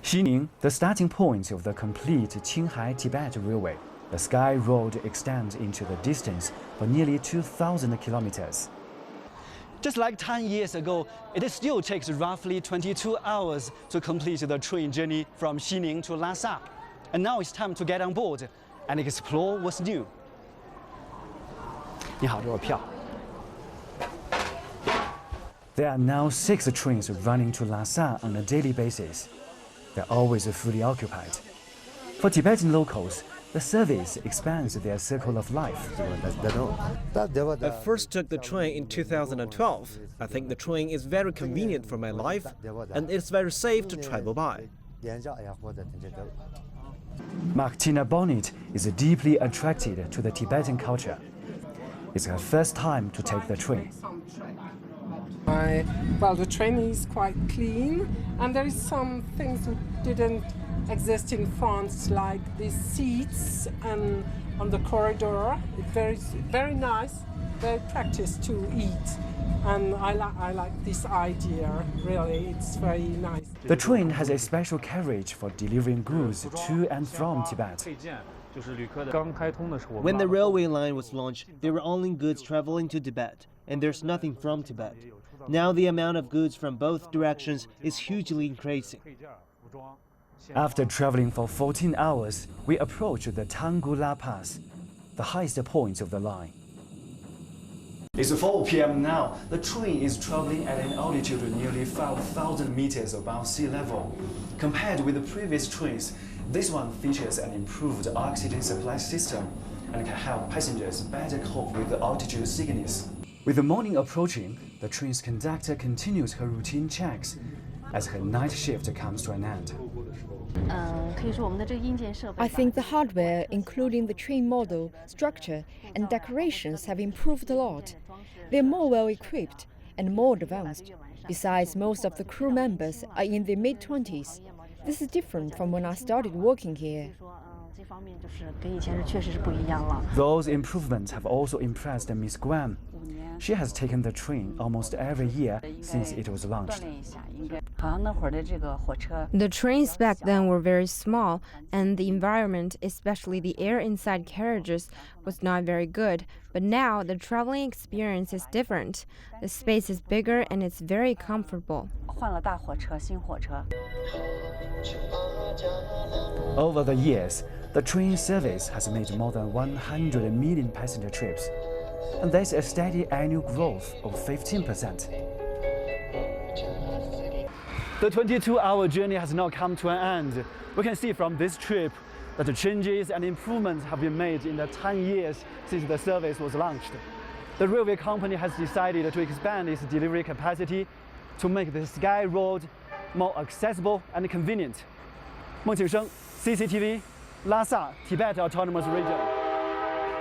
Xining, the starting point of the complete Qinghai-Tibet Railway. The Sky Road extends into the distance for nearly 2,000 kilometers. Just like 10 years ago, it still takes roughly 22 hours to complete the train journey from Xining to Lhasa. And now it's time to get on board and explore what's new. 你好，这是票。There are now 6 trains running to Lhasa on a daily basis. They're always fully occupied. For Tibetan locals, the service expands their circle of life. I first took the train in 2012. I think the train is very convenient for my life, and it's very safe to travel by. Martina Bonnet is deeply attracted to the Tibetan culture. It's her first time to take the train. Well, the train is quite clean, and there is some things that didn't exist in France, like these seats and on the corridor. It's very nice, very practice to eat, and I like this idea. Really, it's very nice. The train has a special carriage for delivering goods to and from Tibet. When the railway line was launched, there were only goods traveling to Tibet, and there's nothing from Tibet. Now the amount of goods from both directions is hugely increasing. After traveling for 14 hours, we approach the Tangula Pass, the highest point of the line. It's 4 p.m. now. The train is traveling at an altitude nearly 5,000 meters above sea level. Compared with the previous trains, this one features an improved oxygen supply system and can help passengers better cope with the altitude sickness. With the morning approaching, the train's conductor continues her routine checks as her night shift comes to an end. I think the hardware, including the train model, structure, and decorations, have improved a lot. They're more well-equipped and more advanced. Besides, most of the crew members are in their mid-20s. This is different from when I started working here. Those improvements have also impressed Miss Guan. She has taken the train almost every year since it was launched. The trains back then were very small, and the environment, especially the air inside carriages, was not very good. But now the traveling experience is different. The space is bigger and it's very comfortable. Over the years, the train service has made more than 100 million passenger trips, and there's a steady annual growth of 15%. The 22-hour journey has now come to an end. We can see from this trip that the changes and improvements have been made in the 10 years since the service was launched. The railway company has decided to expand its delivery capacity to make the Sky Road more accessible and convenient. 孟庆生, CCTV, Lhasa, Tibet Autonomous Region.